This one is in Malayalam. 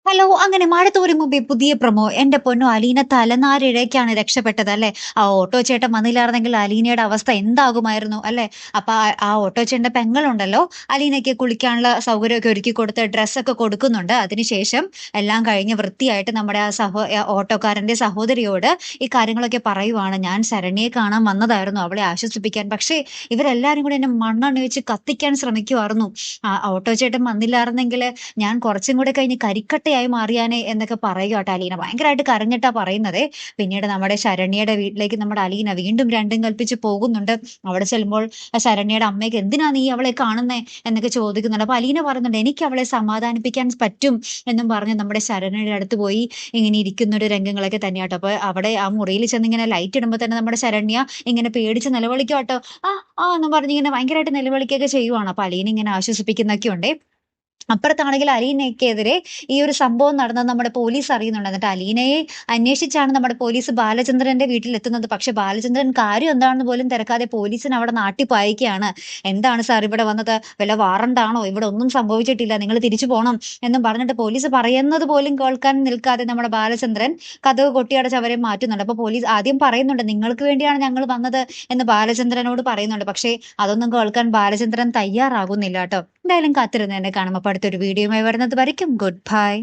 ഹലോ! അങ്ങനെ മഴ തോരും മുമ്പേ പുതിയ പ്രൊമോ. എന്റെ പൊന്നോ അലീന തലനാരിഴയ്ക്കാണ് രക്ഷപ്പെട്ടത് അല്ലേ. ആ ഓട്ടോ ചേട്ടൻ വന്നില്ലായിരുന്നെങ്കിൽ അലീനയുടെ അവസ്ഥ എന്താകുമായിരുന്നു അല്ലേ. അപ്പൊ ആ ഓട്ടോ ചേട്ടന്റെ പെങ്ങളുണ്ടല്ലോ, അലീനയ്ക്ക് കുളിക്കാനുള്ള സൗകര്യമൊക്കെ ഒരുക്കി കൊടുത്ത് ഡ്രസ്സൊക്കെ കൊടുക്കുന്നുണ്ട്. അതിനുശേഷം എല്ലാം കഴിഞ്ഞ് വൃത്തിയായിട്ട് നമ്മുടെ ഓട്ടോക്കാരന്റെ സഹോദരിയോട് ഈ കാര്യങ്ങളൊക്കെ പറയുവാണ്. "ഞാൻ ശരണ്യയെ കാണാൻ വന്നതായിരുന്നു അവളെ ആശ്വസിപ്പിക്കാൻ. പക്ഷേ ഇവരെല്ലാരും കൂടി എന്നെ മണ്ണെണ്ണ ഒഴിച്ച് കത്തിക്കാൻ ശ്രമിക്കുവായിരുന്നു. ഓട്ടോ ചേട്ടൻ വന്നില്ലായിരുന്നെങ്കില് ഞാൻ കുറച്ചും കൂടെ കഴിഞ്ഞ് കരിക്കട്ടയായി മാറിയാനെ" എന്നൊക്കെ പറയുകട്ടോ അലീന. ഭയങ്കരമായിട്ട് കരഞ്ഞിട്ടാ പറയുന്നതേ. പിന്നീട് നമ്മുടെ ശരണ്യയുടെ വീട്ടിലേക്ക് നമ്മുടെ അലീന വീണ്ടും രണ്ടും കൽപ്പിച്ച് പോകുന്നുണ്ട്. അവിടെ ചെല്ലുമ്പോൾ ശരണ്യയുടെ അമ്മയ്ക്ക് "എന്തിനാ നീ അവളെ കാണുന്നേ?" എന്നൊക്കെ ചോദിക്കുന്നുണ്ട്. അപ്പൊ അലീന പറയുന്നുണ്ട്, "എനിക്ക് അവളെ സമാധാനിപ്പിക്കാൻ പറ്റും" എന്നും പറഞ്ഞ് നമ്മുടെ ശരണ്യയുടെ അടുത്ത് പോയി ഇങ്ങനെ ഇരിക്കുന്ന ഒരു രംഗങ്ങളൊക്കെ തന്നെയാട്ടോ. അപ്പൊ അവിടെ ആ മുറിയിൽ ചെന്ന് ഇങ്ങനെ ലൈറ്റ് ഇടുമ്പോ തന്നെ നമ്മുടെ ശരണ്യ ഇങ്ങനെ പേടിച്ച് നിലവിളിക്കുവാട്ടോ. "ആ, ആ" എന്നും പറഞ്ഞ് ഇങ്ങനെ ഭയങ്കരമായിട്ട് നിലവിളിക്കുകയൊക്കെ ചെയ്യുവാണ്. അപ്പൊ അലീന ഇങ്ങനെ ആശ്വസിപ്പിക്കുന്നൊക്കെ ഉണ്ടേ. അപ്പുറത്താണെങ്കിൽ അലീനയ്ക്കെതിരെ ഈ ഒരു സംഭവം നടന്നത് നമ്മുടെ പോലീസ് അറിയുന്നുണ്ട്. എന്നിട്ട് അലീനയെ അന്വേഷിച്ചാണ് നമ്മുടെ പോലീസ് ബാലചന്ദ്രന്റെ വീട്ടിലെത്തുന്നത്. പക്ഷെ ബാലചന്ദ്രൻ കാര്യം എന്താണെന്ന് പോലും തിരക്കാതെ പോലീസിനെ അവിടെ നാട്ടി പായിക്കുകയാണ്. "എന്താണ് സാർ ഇവിടെ വന്നത്? വല്ല വാറണ്ടാണോ? ഇവിടെ ഒന്നും സംഭവിച്ചിട്ടില്ല. നിങ്ങൾ തിരിച്ചു പോണം" എന്നും പറഞ്ഞിട്ട് പോലീസ് പറയുന്നത് പോലും കേൾക്കാൻ നിൽക്കാതെ നമ്മുടെ ബാലചന്ദ്രൻ കതക് കൊട്ടിയടച്ച് അവരെ മാറ്റുന്നുണ്ട്. അപ്പൊ പോലീസ് ആദ്യം പറയുന്നുണ്ട്, "നിങ്ങൾക്ക് വേണ്ടിയാണ് ഞങ്ങൾ വന്നത്" എന്ന് ബാലചന്ദ്രനോട് പറയുന്നുണ്ട്. പക്ഷേ അതൊന്നും കേൾക്കാൻ ബാലചന്ദ്രൻ തയ്യാറാകുന്നില്ല ട്ടോ. എന്തായാലും കാത്തിരുന്ന് തന്നെ കാണാം. അപ്പൊ അടുത്തൊരു വീഡിയോയുമായി വരുന്നത് വരയ്ക്കും ഗുഡ് ബൈ.